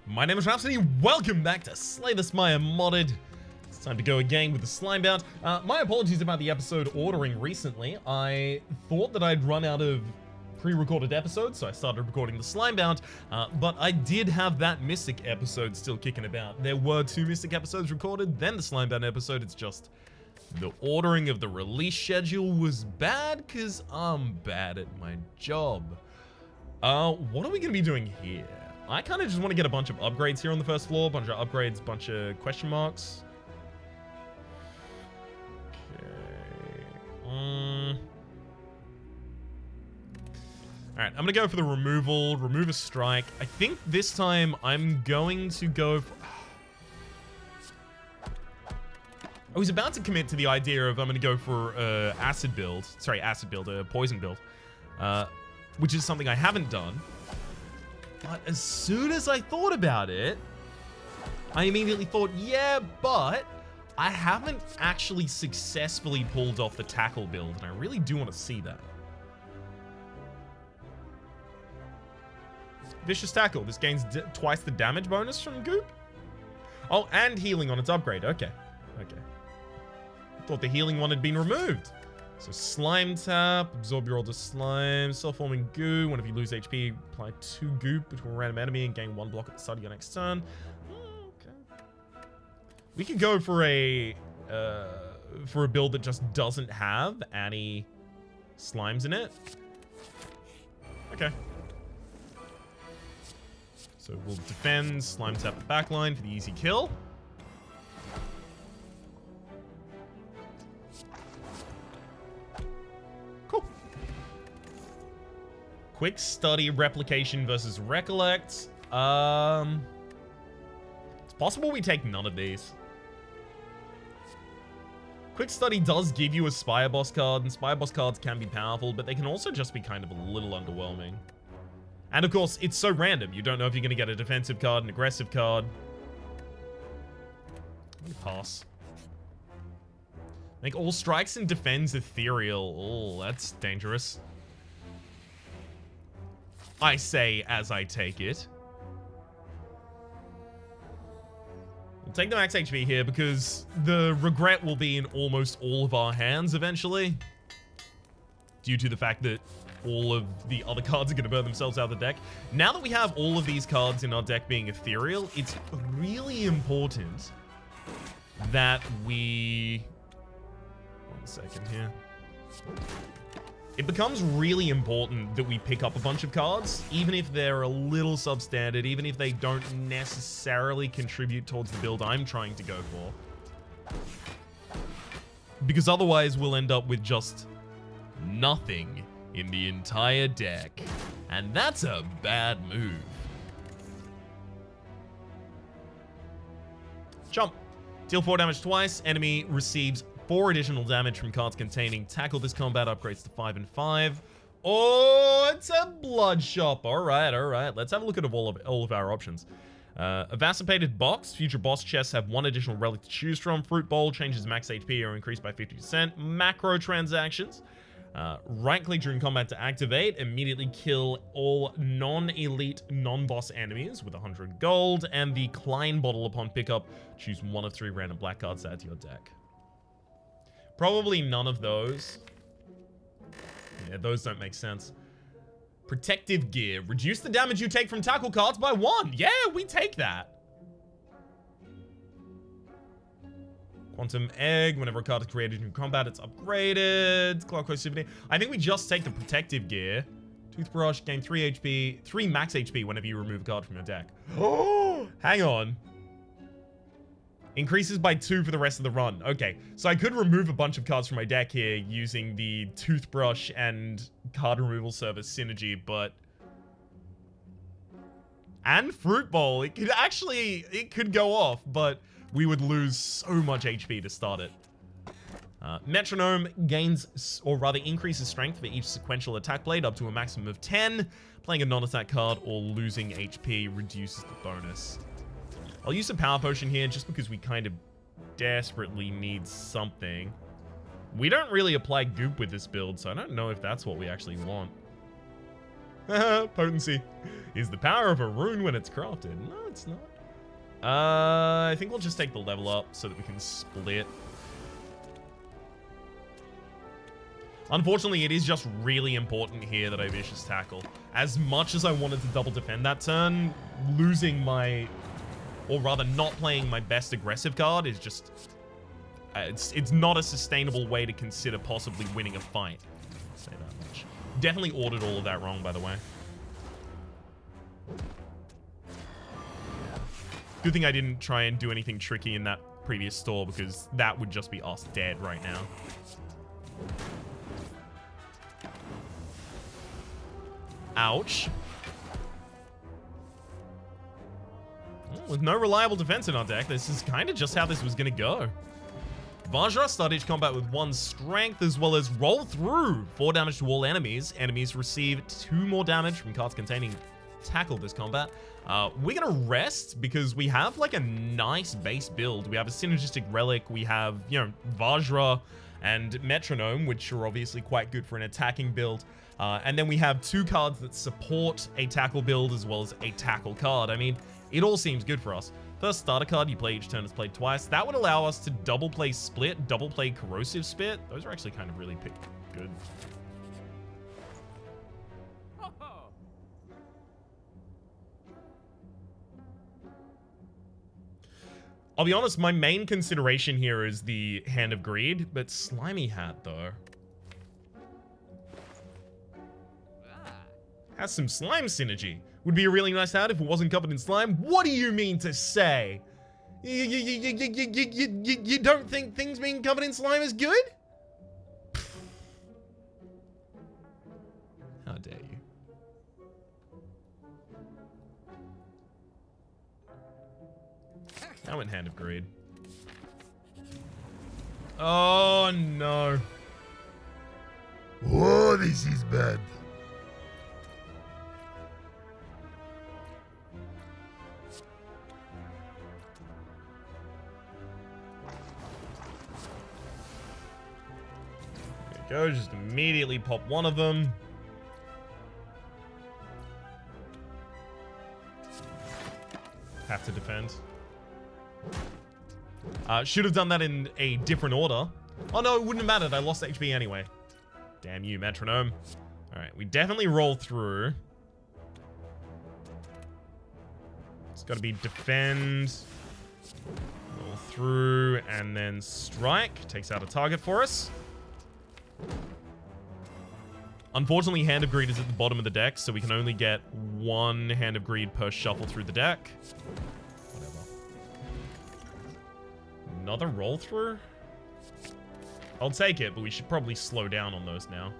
My name is Rhapsody, welcome back to Slay the Spire Modded. It's time to go again with the Slimebound. My apologies about the episode ordering recently. I thought that I'd run out of pre-recorded episodes, so I started recording the Slimebound, but I did have that Mystic episode still kicking about. There were 2 Mystic episodes recorded, then the Slimebound episode. It's just the ordering of the release schedule was bad, because I'm bad at my job. What are we going to be doing here? I kind of just want to get a bunch of upgrades here on the first floor. Bunch of upgrades, bunch of question marks. Okay. Alright, I'm going to go for the remove a strike. I think this time I'm going to go for... I was about to commit to the idea of I'm going to go for a poison build. Which is something I haven't done. But as soon as I thought about it, I immediately thought, yeah, but I haven't actually successfully pulled off the tackle build, and I really do want to see that. Vicious Tackle. This gains twice the damage bonus from Goop. Oh, and healing on its upgrade. Okay. Okay. Thought the healing one had been removed. So Slime Tap, absorb your older slime, self-forming goo. Whenever you lose HP, apply 2 goop to a random enemy and gain 1 block at the start of your next turn. Okay. We could go for a build that just doesn't have any slimes in it. Okay. So we'll defend, Slime Tap the backline for the easy kill. Quick Study, Replication versus Recollect. It's possible we take none of these. Quick Study does give you a Spire Boss card, and Spire Boss cards can be powerful, but they can also just be kind of a little underwhelming. And of course, it's so random. You don't know if you're going to get a defensive card, an aggressive card. Pass. Make all strikes and defends ethereal. Oh, that's dangerous. I say as I take it. We'll take the max HP here because the regret will be in almost all of our hands eventually. Due to the fact that all of the other cards are going to burn themselves out of the deck. Now that we have all of these cards in our deck being ethereal, it's really important that we... 1 second here. It becomes really important that we pick up a bunch of cards, even if they're a little substandard, even if they don't necessarily contribute towards the build I'm trying to go for. Because otherwise we'll end up with just nothing in the entire deck. And that's a bad move. Jump. Deal 4 damage twice. Enemy receives 4 additional damage from cards containing Tackle. This combat upgrades to 5 and 5. Oh, it's a blood shop. All right, all right. Let's have a look at all of our options. Evacipated Box. Future boss chests have 1 additional relic to choose from. Fruit Bowl changes max HP or increased by 50%. Macro transactions. Right-click during combat to activate. Immediately kill all non-elite, non-boss enemies with 100 gold. And the Klein Bottle upon pickup. Choose 1 of 3 random black cards to add to your deck. Probably none of those. Yeah, those don't make sense. Protective Gear. Reduce the damage you take from tackle cards by 1. Yeah, we take that. Quantum Egg. Whenever a card is created in combat, it's upgraded. Clockwise Souvenir. I think we just take the Protective Gear. Toothbrush. Gain 3 HP. 3 max HP whenever you remove a card from your deck. Oh, hang on. Increases by 2 for the rest of the run. Okay, so I could remove a bunch of cards from my deck here using the Toothbrush and card removal service synergy, but... And Fruit Bowl. It could go off, but we would lose so much HP to start it. Metronome gains, or rather increases strength for each sequential attack blade up to a maximum of 10. Playing a non-attack card or losing HP reduces the bonus. I'll use a power potion here just because we kind of desperately need something. We don't really apply goop with this build, so I don't know if that's what we actually want. Potency is the power of a rune when it's crafted. No, it's not. I think we'll just take the level up so that we can split. Unfortunately, it is just really important here that I Vicious Tackle. As much as I wanted to double defend that turn, losing my... or rather not playing my best aggressive card is just... it's not a sustainable way to consider possibly winning a fight. I'll say that much. Definitely ordered all of that wrong, by the way. Good thing I didn't try and do anything tricky in that previous store, because that would just be us dead right now. Ouch. With no reliable defense in our deck, this is kind of just how this was going to go. Vajra start each combat with 1 strength, as well as roll through 4 damage to all enemies. Enemies receive 2 more damage from cards containing tackle this combat. We're going to rest because we have like a nice base build. We have a synergistic Relic. We have, you know, Vajra and Metronome, which are obviously quite good for an attacking build. And then we have 2 cards that support a tackle build as well as a tackle card. I mean, it all seems good for us. First starter card you play each turn is played twice. That would allow us to double play Split, double play Corrosive Spit. Those are actually kind of really good. I'll be honest, my main consideration here is the Hand of Greed, but Slimy Hat, though. Has some slime synergy. Would be a really nice hat if it wasn't covered in slime. What do you mean to say? You don't think things being covered in slime is good? How dare you? I went Hand of Greed. Oh no. Oh, this is bad. There we go, just immediately pop one of them. Have to defend. Should have done that in a different order. Oh no, it wouldn't have mattered. I lost HP anyway. Damn you, Metronome. Alright, we definitely roll through. It's got to be defend. Roll through and then strike. Takes out a target for us. Unfortunately, Hand of Greed is at the bottom of the deck, so we can only get 1 Hand of Greed per shuffle through the deck. Whatever. Another roll through? I'll take it, but we should probably slow down on those now.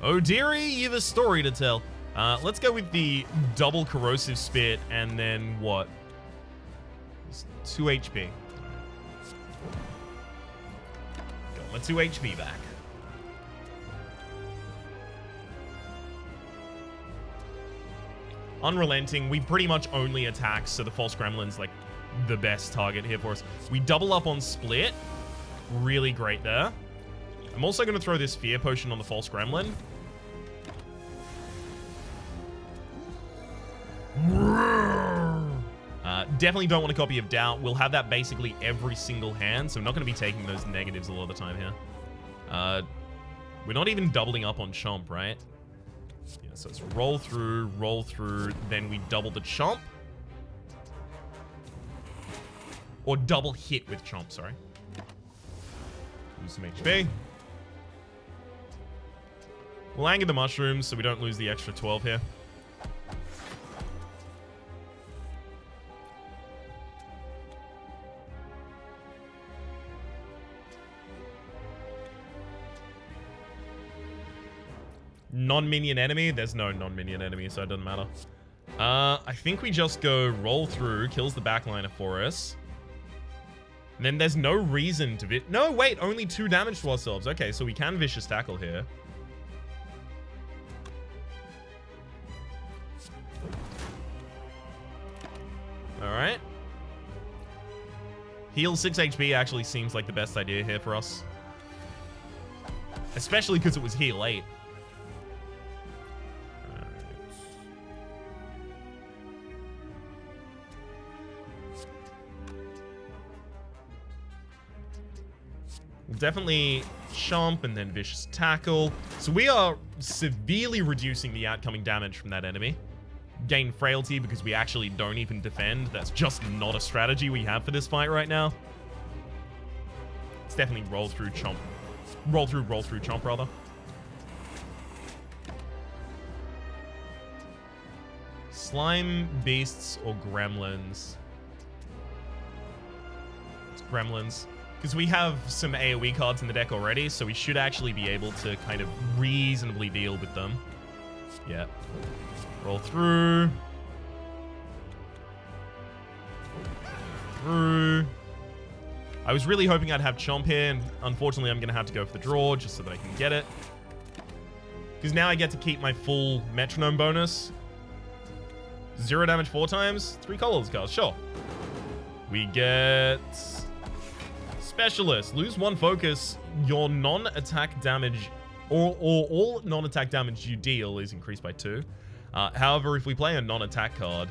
Oh dearie, you've a story to tell. Let's go with the double Corrosive Spit and then what? It's 2 HP. Got my 2 HP back. Unrelenting, we pretty much only attack, so the False Gremlin's like the best target here for us. We double up on Split. Really great there. I'm also going to throw this Fear Potion on the False Gremlin. Definitely don't want a copy of Doubt. We'll have that basically every single hand, so I'm not going to be taking those negatives a lot of the time here. We're not even doubling up on Chomp, right? Yeah, so it's roll through, then we double the Chomp. Or double hit with Chomp, sorry. Lose some HP. We'll anger the mushrooms so we don't lose the extra 12 here. Non-minion enemy? There's no non-minion enemy, so it doesn't matter. I think we just go roll through, kills the backliner for us. And then there's no reason to... No, wait, only 2 damage to ourselves. Okay, so we can Vicious Tackle here. Alright. Heal 6 HP actually seems like the best idea here for us. Especially because it was heal 8. We'll definitely chomp and then vicious tackle. So we are severely reducing the outcoming damage from that enemy. Gain frailty because we actually don't even defend. That's just not a strategy we have for this fight right now. It's definitely roll through chomp. Roll through chomp rather. Slime beasts or gremlins? It's gremlins. Because we have some AoE cards in the deck already, so we should actually be able to kind of reasonably deal with them. Yeah. Roll through. Through. I was really hoping I'd have Chomp here, and unfortunately I'm going to have to go for the draw just so that I can get it. Because now I get to keep my full metronome bonus. 0 damage 4 times, 3 colorless cards, sure. We get... Specialist. Lose 1 focus. Your non-attack damage, or all non-attack damage you deal is increased by 2. However, if we play a non-attack card,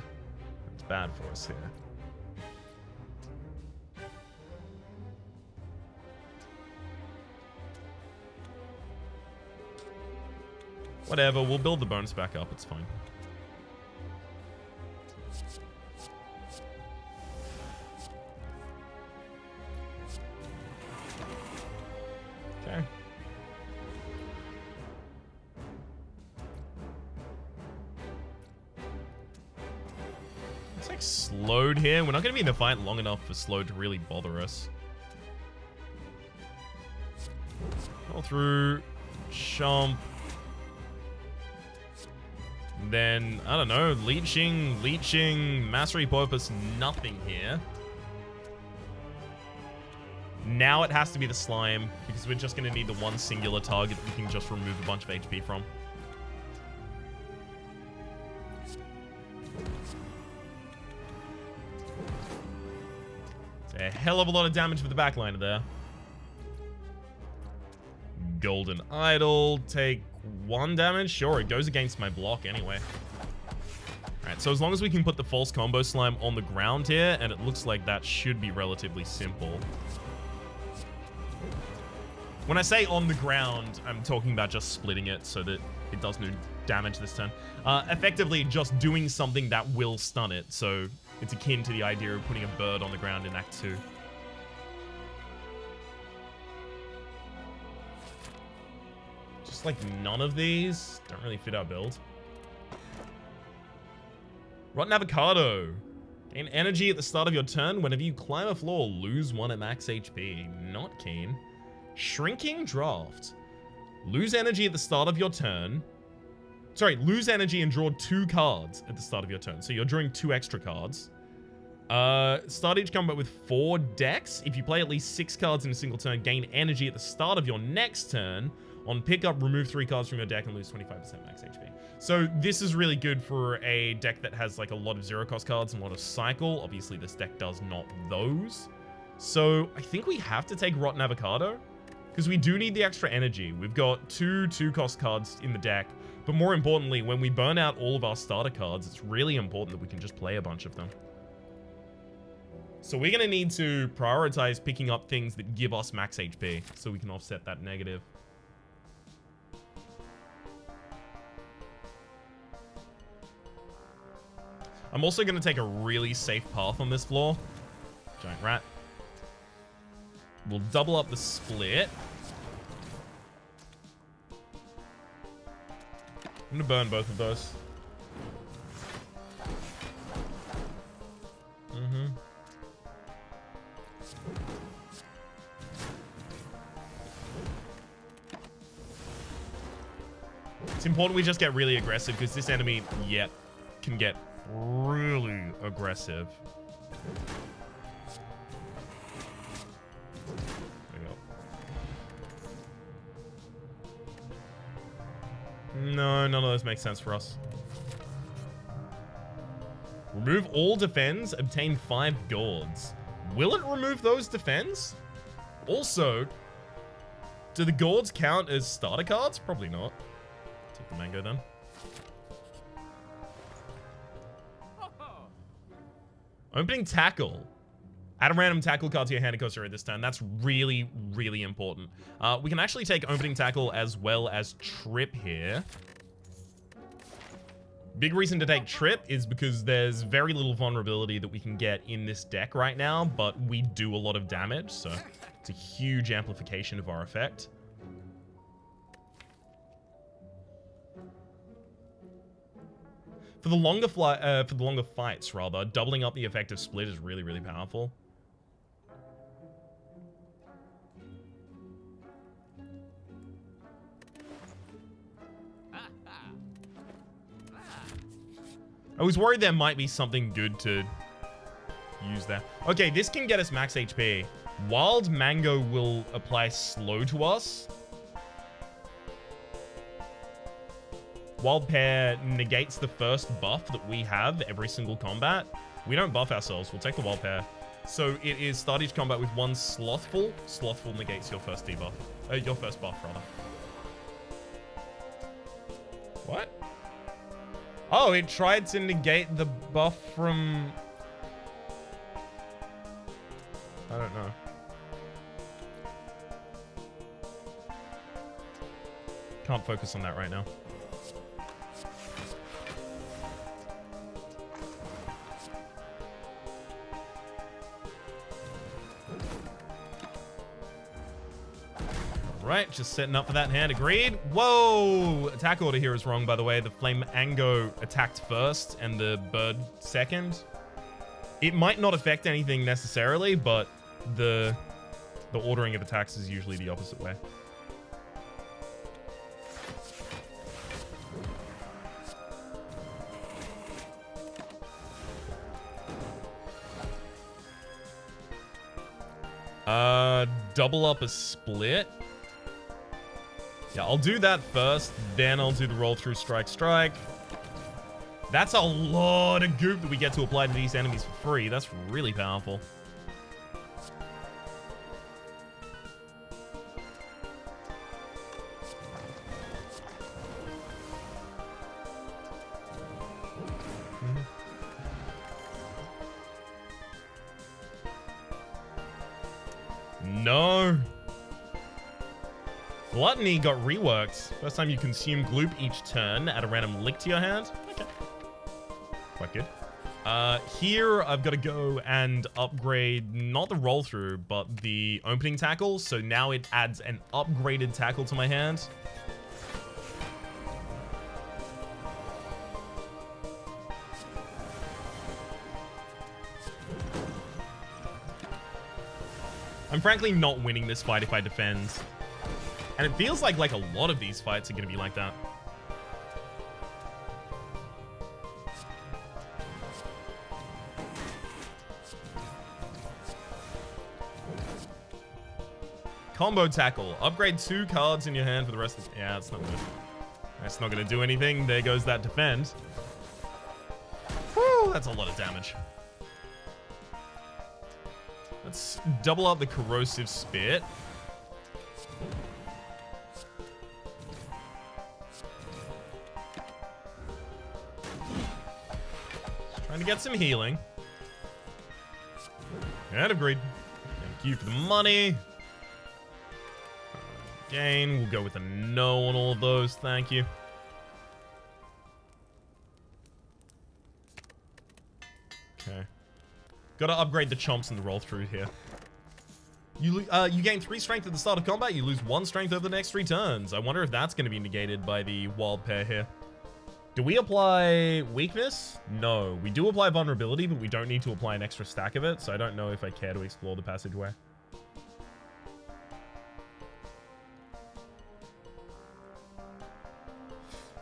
it's bad for us here. Whatever, we'll build the bonus back up, it's fine. Okay. It's like slowed here. We're not going to be in the fight long enough for slowed to really bother us. Go through. Chomp. Then, I don't know, leeching, mass repurpose, nothing here. Now it has to be the slime, because we're just going to need the one singular target that we can just remove a bunch of HP from. It's a hell of a lot of damage for the backliner there. Golden Idol, take 1 damage. Sure, it goes against my block anyway. Alright, so as long as we can put the false combo slime on the ground here, and it looks like that should be relatively simple. When I say on the ground, I'm talking about just splitting it so that it does no damage this turn. Effectively, just doing something that will stun it, so it's akin to the idea of putting a bird on the ground in Act 2. Just like none of these don't really fit our build. Rotten Avocado. Gain energy at the start of your turn. Whenever you climb a floor, lose 1 at max HP. Not keen. Shrinking Draft. Lose energy at the start of your turn. Sorry, lose energy and draw 2 cards at the start of your turn. So you're drawing 2 extra cards. Start each combat with 4 decks. If you play at least 6 cards in a single turn, gain energy at the start of your next turn. On pickup, remove 3 cards from your deck and lose 25% max HP. So this is really good for a deck that has like a lot of 0-cost cards and a lot of cycle. Obviously, this deck does not those. So I think we have to take Rotten Avocado because we do need the extra energy. We've got 2 2-cost cards in the deck. But more importantly, when we burn out all of our starter cards, it's really important that we can just play a bunch of them. So we're going to need to prioritize picking up things that give us max HP so we can offset that negative. I'm also going to take a really safe path on this floor. Giant rat. We'll double up the split. I'm going to burn both of those. It's important we just get really aggressive because this enemy, yet, can get really aggressive. There we go. No, none of those make sense for us. Remove all defends, obtain 5 gourds. Will it remove those defense? Also, do the gourds count as starter cards? Probably not. Take the mango then. Opening tackle. Add a random tackle card to your hand and goes through this turn. That's really, really important. We can actually take opening tackle as well as trip here. Big reason to take trip is because there's very little vulnerability that we can get in this deck right now, but we do a lot of damage, so it's a huge amplification of our effect. For the longer fights, rather, doubling up the effective split is really, really powerful. I was worried there might be something good to use there. Okay, this can get us max HP. Wild Mango will apply slow to us. Wild Pear negates the first buff that we have every single combat. We don't buff ourselves. We'll take the Wild Pear. So it is start each combat with one Slothful. Slothful negates your first debuff. Your first buff, rather. What? Oh, it tried to negate the buff from... I don't know. Can't focus on that right now. Right, just setting up for that hand. Agreed. Whoa! Attack order here is wrong, by the way. The Flamingo attacked first and the bird second. It might not affect anything necessarily, but the ordering of attacks is usually the opposite way. Double up a split. Yeah, I'll do that first, then I'll do the roll through strike. That's a lot of goop that we get to apply to these enemies for free. That's really powerful. No. Gluttony got reworked. First time you consume gloop each turn, add a random lick to your hand. Okay. Quite good. Here I've got to go and upgrade not the roll through, but the opening tackle. So now it adds an upgraded tackle to my hand. I'm frankly not winning this fight if I defend. And it feels like a lot of these fights are going to be like that. Combo tackle. Upgrade 2 cards in your hand for the rest of... Yeah, that's not good. That's not going to do anything. There goes that defend. Whew, that's a lot of damage. Let's double up the corrosive spit. Just trying to get some healing. And agreed. Thank you for the money. Again, we'll go with a no on all of those. Thank you. Okay. Gotta upgrade the chomps and the roll through here. You gain 3 strength at the start of combat. You lose 1 strength over the next 3 turns. I wonder if that's going to be negated by the wild pair here. Do we apply weakness? No. We do apply vulnerability, but we don't need to apply an extra stack of it, so I don't know if I care to explore the passageway.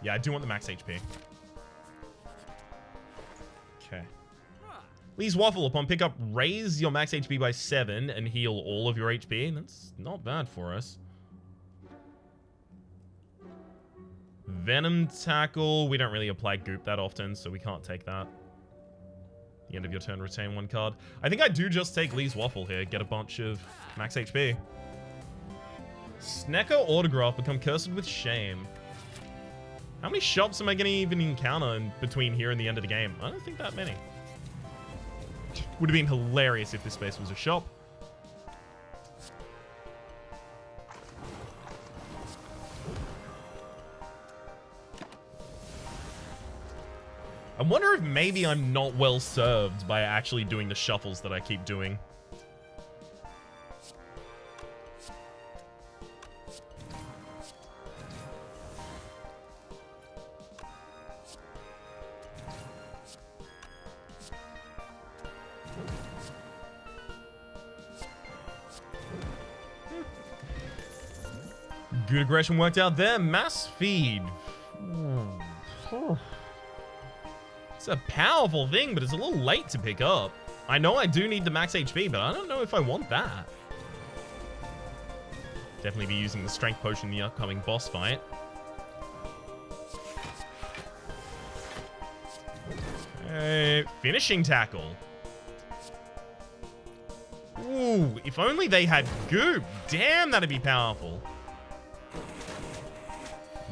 Yeah, I do want the max HP. Okay. Please waffle upon pickup, raise your max HP by 7 and heal all of your HP. That's not bad for us. Venom tackle. We don't really apply goop that often, so we can't take that. The end of your turn, retain 1 card. I think I do just take Lee's Waffle here. Get a bunch of max HP. Snecker Autograph, become cursed with shame. How many shops am I going to even encounter in between here and the end of the game? I don't think that many. Would have been hilarious if this space was a shop. I wonder if maybe I'm not well served by actually doing the shuffles that I keep doing. Good aggression worked out there. Mass feed. It's a powerful thing, but it's a little late to pick up. I know I do need the max HP, but I don't know if I want that. Definitely be using the strength potion in the upcoming boss fight. Finishing tackle. Ooh, if only they had goop. Damn, that'd be powerful.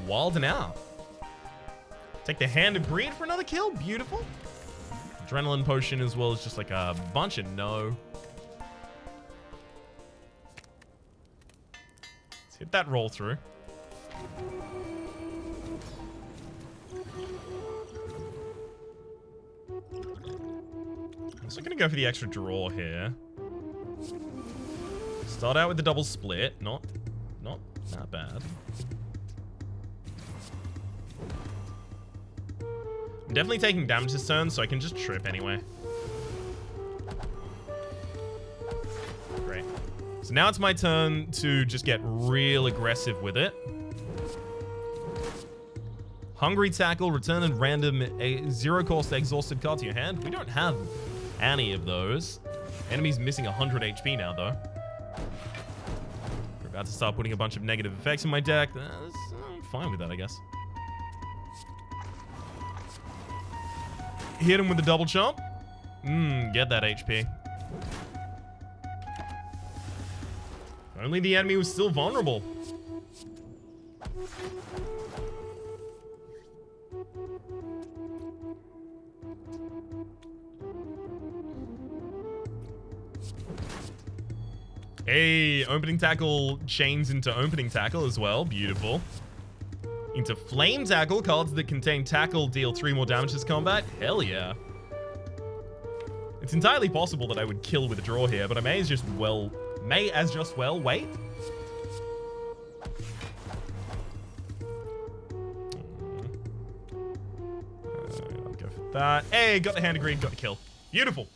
Wilding out. Take the Hand of Greed for another kill. Beautiful. Adrenaline potion as well as just like a bunch of no. Let's hit that roll through. I'm also going to go for the extra draw here. Start out with the double split. Not that bad. I'm definitely taking damage this turn, so I can just trip anyway. Great. So now it's my turn to just get real aggressive with it. Hungry Tackle, return a random zero-cost exhausted card to your hand. We don't have any of those. Enemy's missing 100 HP now, though. We're about to start putting a bunch of negative effects in my deck. I'm fine with that, I guess. Hit him with a double chomp. Get that HP. Only the enemy was still vulnerable. Hey, opening tackle chains into opening tackle as well. Beautiful. Into flame tackle, cards that contain tackle deal 3 more damage this combat. Hell yeah. It's entirely possible that I would kill with a draw here, but I may as just well wait. I'll go for that. Hey, got the Hand of Greed, got the kill. Beautiful.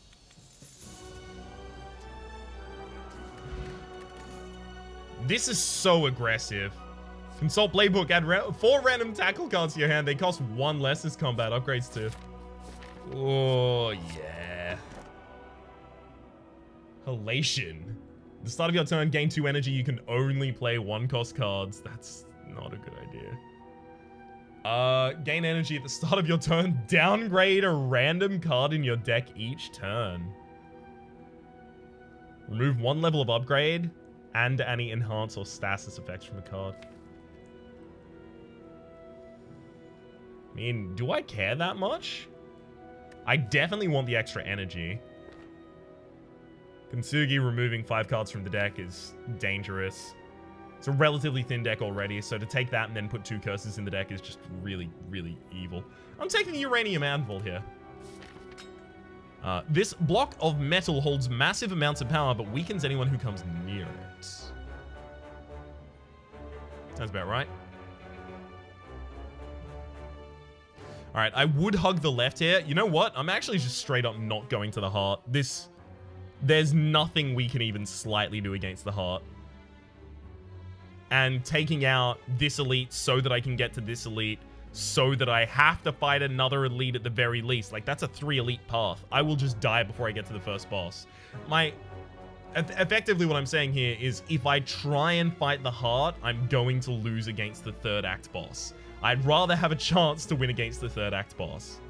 This is so aggressive. Consult Playbook, add 4 random tackle cards to your hand. They cost 1 less as combat upgrades too. Oh, yeah. Halation. At the start of your turn, gain 2 energy. You can only play 1-cost cards. That's not a good idea. Gain energy at the start of your turn. Downgrade a random card in your deck each turn. Remove 1 level of upgrade and any enhance or stasis effects from the card. I mean, do I care that much? I definitely want the extra energy. Kintsugi removing 5 cards from the deck is dangerous. It's a relatively thin deck already, so to take that and then put 2 curses in the deck is just really, really evil. I'm taking the Uranium Anvil here. This block of metal holds massive amounts of power, but weakens anyone who comes near it. Sounds about right. All right, I would hug the left here. You know what? I'm actually just straight up not going to the heart. There's nothing we can even slightly do against the heart. And taking out this elite so that I can get to this elite, so that I have to fight another elite at the very least. Like, that's a 3 elite path. I will just die before I get to the first boss. Effectively what I'm saying here is if I try and fight the heart, I'm going to lose against the 3rd act boss. I'd rather have a chance to win against the 3rd act boss.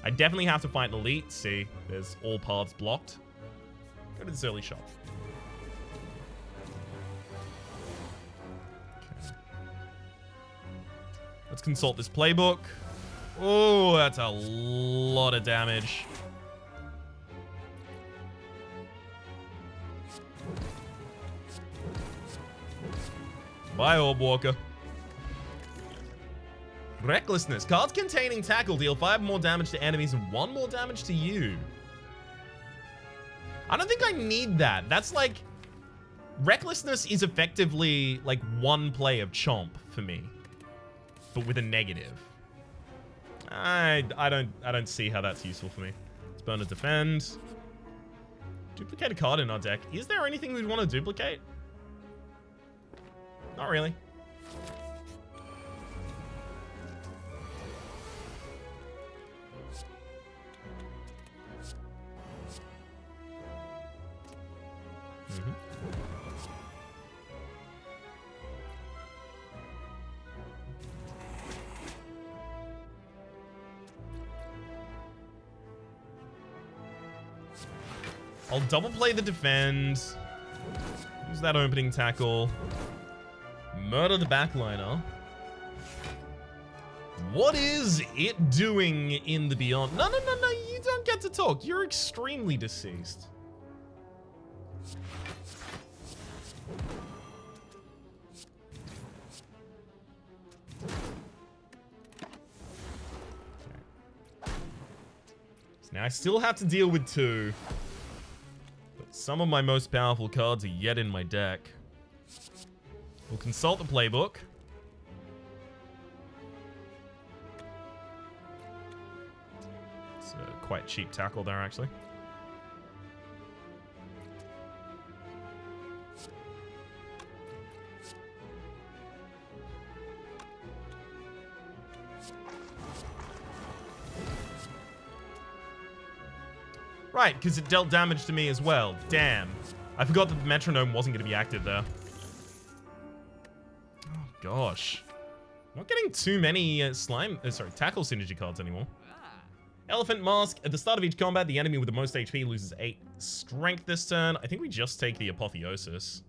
I definitely have to fight an elite. See, there's all paths blocked. Go to this early shop. Okay. Let's consult this playbook. Oh, that's a lot of damage. Bye, Orb Walker. Recklessness. Cards containing tackle deal 5 more damage to enemies and 1 more damage to you. I don't think I need that. That's like... Recklessness is effectively like 1 play of Chomp for me. But with a negative. I don't see how that's useful for me. Let's burn and defend. Duplicate a card in our deck. Is there anything we'd want to duplicate? Not really. I'll double play the defend. Use that opening tackle. Murder the backliner. What is it doing in the beyond? No, you don't get to talk. You're extremely deceased. So now I still have to deal with 2. But some of my most powerful cards are yet in my deck. We'll consult the playbook. It's a quite cheap tackle there, actually. Right, because it dealt damage to me as well. Damn. I forgot that the metronome wasn't going to be active there. Gosh. Not getting too many tackle synergy cards anymore. Elephant Mask. At the start of each combat, the enemy with the most HP loses 8 strength this turn. I think we just take the Apotheosis.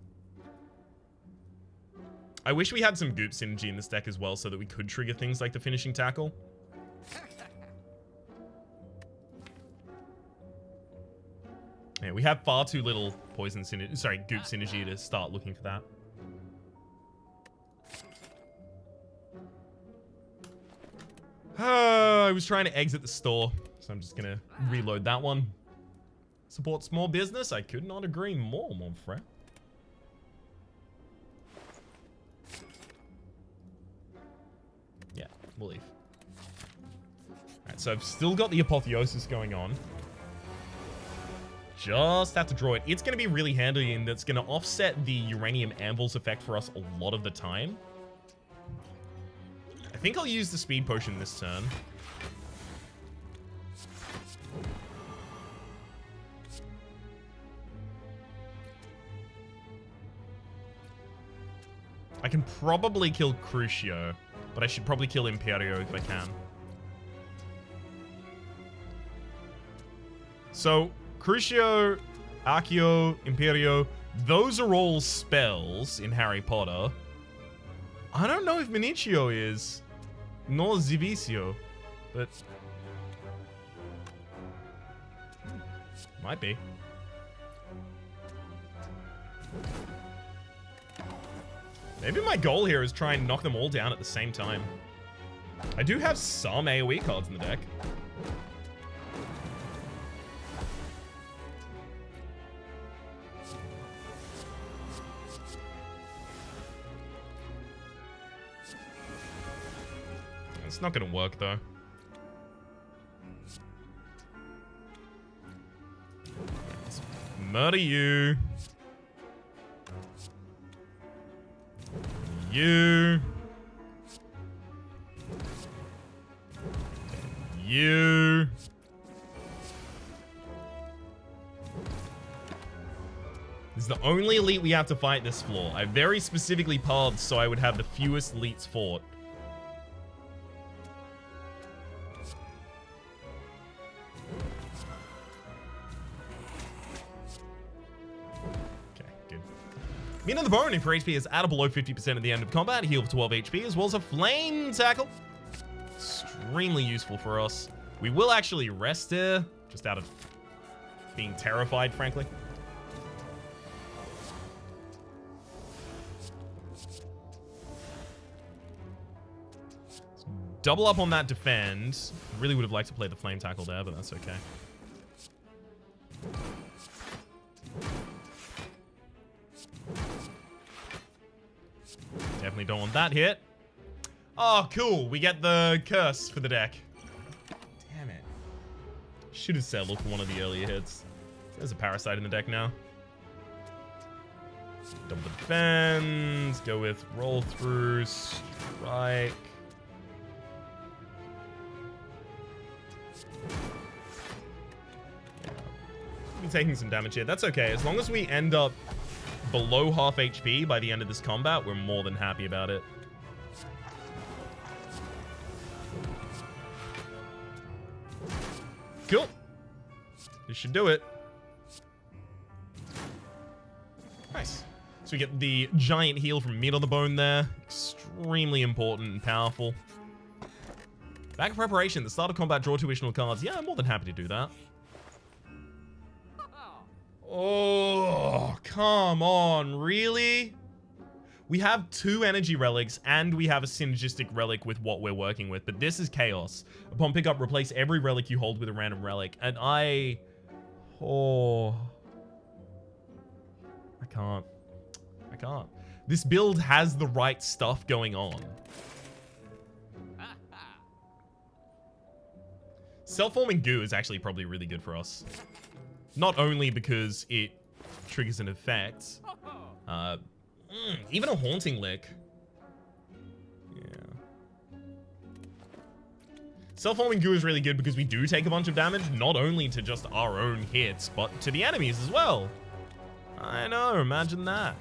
I wish we had some Goop synergy in this deck as well so that we could trigger things like the finishing tackle. Yeah, we have far too little poison synergy, Goop synergy to start looking for that. I was trying to exit the store, so I'm just gonna reload that one. Support small business? I could not agree more, mon frère. Yeah, we'll leave. Alright, so I've still got the Apotheosis going on. Just have to draw it. It's going to be really handy, and that's going to offset the Uranium Anvil's effect for us a lot of the time. I think I'll use the Speed Potion this turn. I can probably kill Crucio, but I should probably kill Imperio if I can. So... Crucio, Accio, Imperio, those are all spells in Harry Potter. I don't know if Minicio is, nor Zivicio, but might be. Maybe my goal here is try and knock them all down at the same time. I do have some AoE cards in the deck. It's not gonna work though. Let's murder you. You. You. This is the only elite we have to fight this floor. I very specifically paths so I would have the fewest elites fought. Meat on the bone, if your HP is at or below 50% at the end of combat, heal for 12 HP, as well as a flame tackle. Extremely useful for us. We will actually rest here, just out of being terrified, frankly. Double up on that defend. Really would have liked to play the flame tackle there, but that's okay. Definitely don't want that hit. Oh, cool. We get the curse for the deck. Damn it. Should have settled for one of the earlier hits. There's a parasite in the deck now. Double the defend. Go with roll through, strike. Taking some damage here. That's okay. As long as we end up below half HP by the end of this combat, we're more than happy about it. Cool. This should do it. Nice. So we get the giant heal from Meat on the Bone there. Extremely important and powerful. Back in preparation. The start of combat, draw 2 additional cards. Yeah, I'm more than happy to do that. Oh, come on, really? We have 2 energy relics and we have a synergistic relic with what we're working with, but this is chaos. Upon pickup, replace every relic you hold with a random relic, and I can't. This build has the right stuff going on. Self-forming goo is actually probably really good for us. Not only because it triggers an effect, even a haunting lick. Yeah. Self-forming goo is really good because we do take a bunch of damage, not only to just our own hits, but to the enemies as well. I know, imagine that.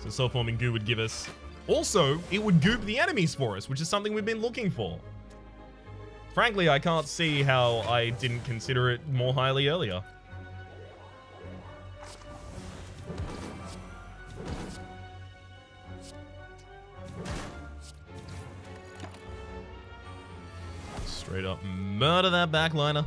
So self-forming goo would give us... Also, it would goop the enemies for us, which is something we've been looking for. Frankly, I can't see how I didn't consider it more highly earlier. Straight up murder that backliner.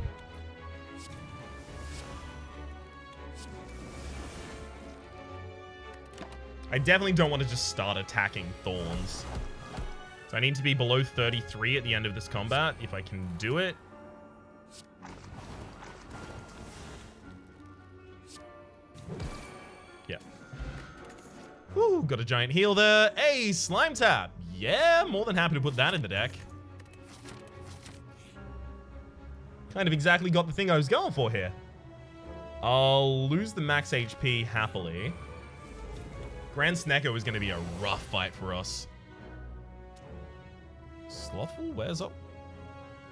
I definitely don't want to just start attacking Thorns. So I need to be below 33 at the end of this combat, if I can do it. Yeah. Woo, got a giant heal there. Hey, Slime Tap. Yeah, more than happy to put that in the deck. Kind of exactly got the thing I was going for here. I'll lose the max HP happily. Grand Snecko is going to be a rough fight for us. Slothful wears up.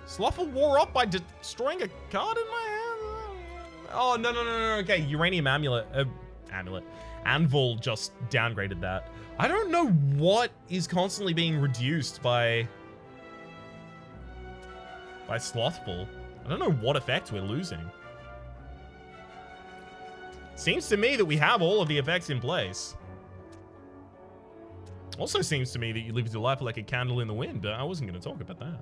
Slothful wore up by destroying a card in my hand? Oh, no. Okay, Uranium Amulet. Anvil just downgraded that. I don't know what is constantly being reduced by Slothful. I don't know what effects we're losing. Seems to me that we have all of the effects in place. Also seems to me that you live your life like a candle in the wind. I wasn't going to talk about that.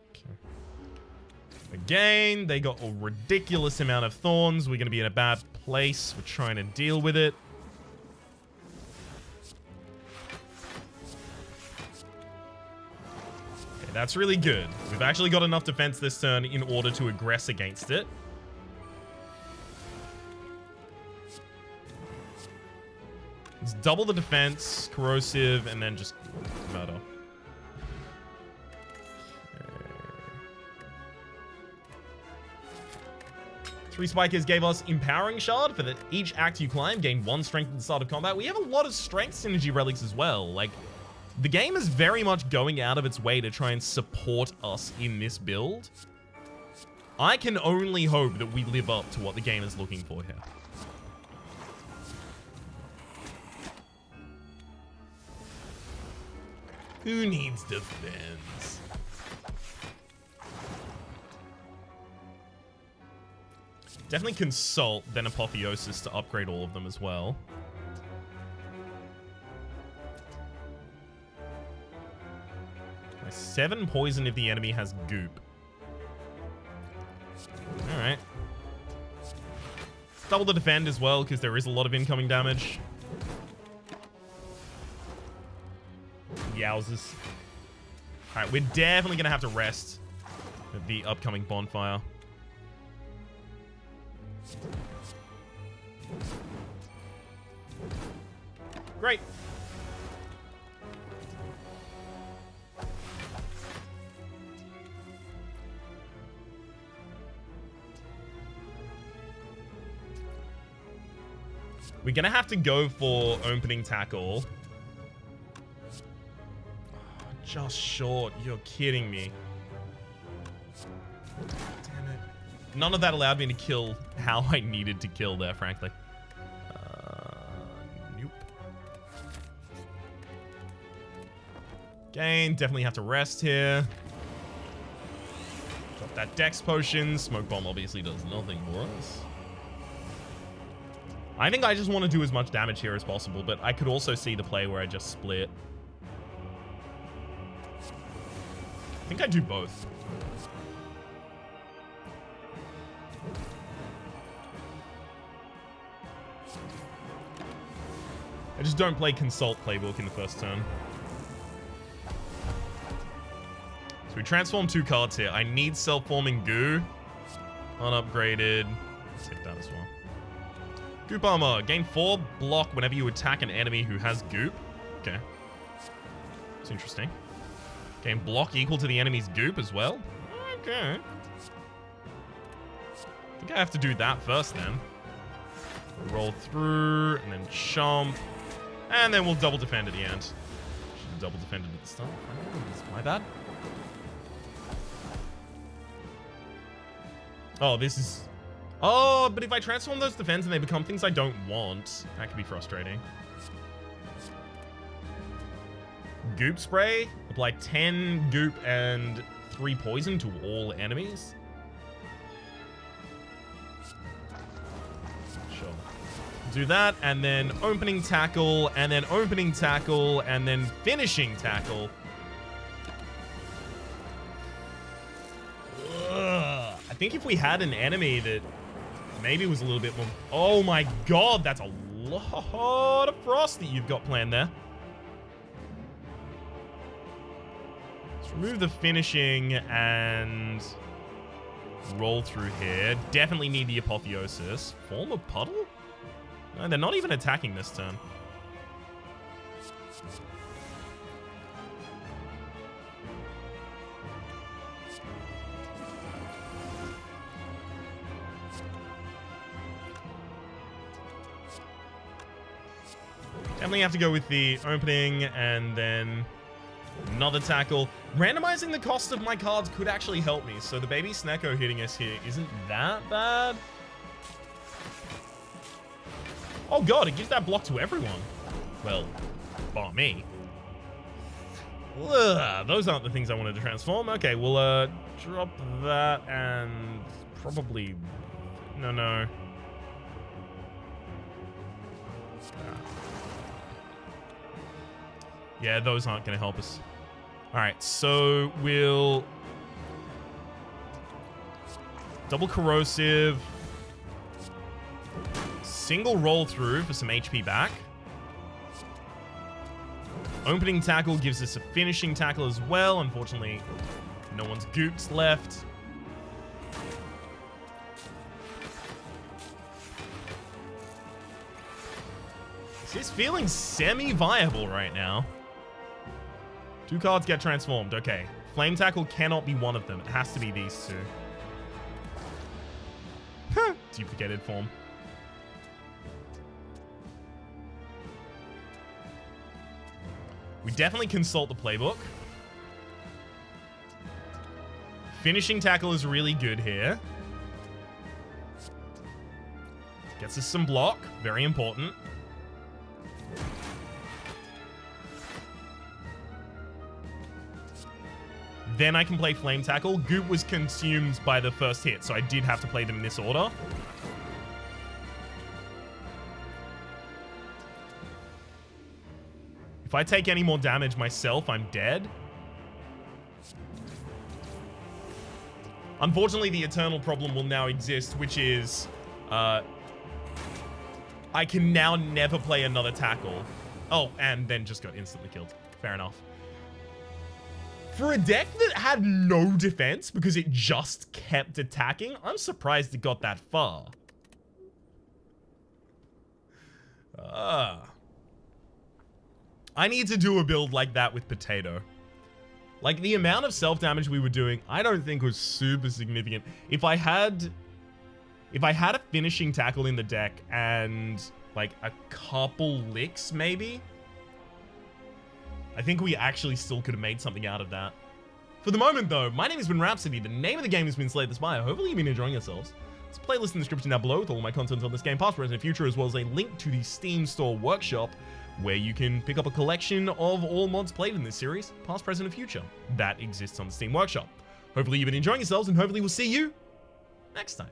Okay. Again, they got a ridiculous amount of thorns. We're going to be in a bad place. We're trying to deal with it. That's really good. We've actually got enough defense this turn in order to aggress against it. Let's double the defense, corrosive, and then just murder. Okay. 3 Spikers gave us Empowering Shard for that each act you climb, gain 1 strength at the start of combat. We have a lot of strength synergy relics as well. Like, the game is very much going out of its way to try and support us in this build. I can only hope that we live up to what the game is looking for here. Who needs defense? Definitely consult, then apotheosis to upgrade all of them as well. Okay, 7 poison if the enemy has goop. Alright. Double the defend as well, because there is a lot of incoming damage. Yowzers. Alright, we're definitely going to have to rest at the upcoming bonfire. Great. We're going to have to go for opening tackle. Just short. You're kidding me. Damn it. None of that allowed me to kill how I needed to kill there, frankly. Nope. Again, definitely have to rest here. Drop that Dex potion. Smoke bomb obviously does nothing for us. I think I just want to do as much damage here as possible, but I could also see the play where I just split. I think I do both. I just don't play Consult playbook in the first turn. So we transform 2 cards here. I need Self-Forming Goo. Unupgraded. Let's hit that as well. Goop Armor. Gain 4 block whenever you attack an enemy who has Goop. Okay. It's interesting. Gain block equal to the enemy's Goop as well. Okay. I think I have to do that first then. Roll through, and then chomp. And then we'll double defend at the end. Should have double defended at the start. It's my bad. Oh, this is... Oh, but if I transform those defense and they become things I don't want, that could be frustrating. Goop Spray. Apply 10 goop and 3 poison to all enemies. Sure. Do that, and then opening tackle, and then opening tackle, and then finishing tackle. Ugh. I think if we had an enemy that maybe was a little bit more... Oh my god, that's a lot of frost that you've got planned there. Let's remove the finishing and roll through here. Definitely need the apotheosis. Form of puddle? No, they're not even attacking this turn. Definitely have to go with the opening and then another tackle. Randomizing the cost of my cards could actually help me. So the baby Snecko hitting us here isn't that bad. Oh god, it gives that block to everyone. Well, bar me. Ugh, those aren't the things I wanted to transform. Okay, we'll drop that and probably... No. Yeah, those aren't going to help us. Alright, so we'll... Double Corrosive. Single roll through for some HP back. Opening tackle gives us a finishing tackle as well. Unfortunately, no one's goops left. This is feeling semi-viable right now. 2 cards get transformed. Okay. Flame Tackle cannot be one of them. It has to be these 2. Duplicated form. We definitely consult the playbook. Finishing Tackle is really good here. Gets us some block. Very important. Then I can play Flame Tackle. Goop was consumed by the first hit, so I did have to play them in this order. If I take any more damage myself, I'm dead. Unfortunately, the eternal problem will now exist, which is I can now never play another tackle. Oh, and then just got instantly killed. Fair enough. For a deck that had no defense because it just kept attacking, I'm surprised it got that far. I need to do a build like that with Potato. Like, the amount of self-damage we were doing, I don't think was super significant. If I had a finishing tackle in the deck and, like, a couple licks, maybe, I think we actually still could have made something out of that. For the moment, though, my name has been Rhapsody. The name of the game has been Slay the Spire. Hopefully you've been enjoying yourselves. There's a playlist in the description down below with all my content on this game, past, present, and future, as well as a link to the Steam Store Workshop, where you can pick up a collection of all mods played in this series, past, present, and future. That exists on the Steam Workshop. Hopefully you've been enjoying yourselves, and hopefully we'll see you next time.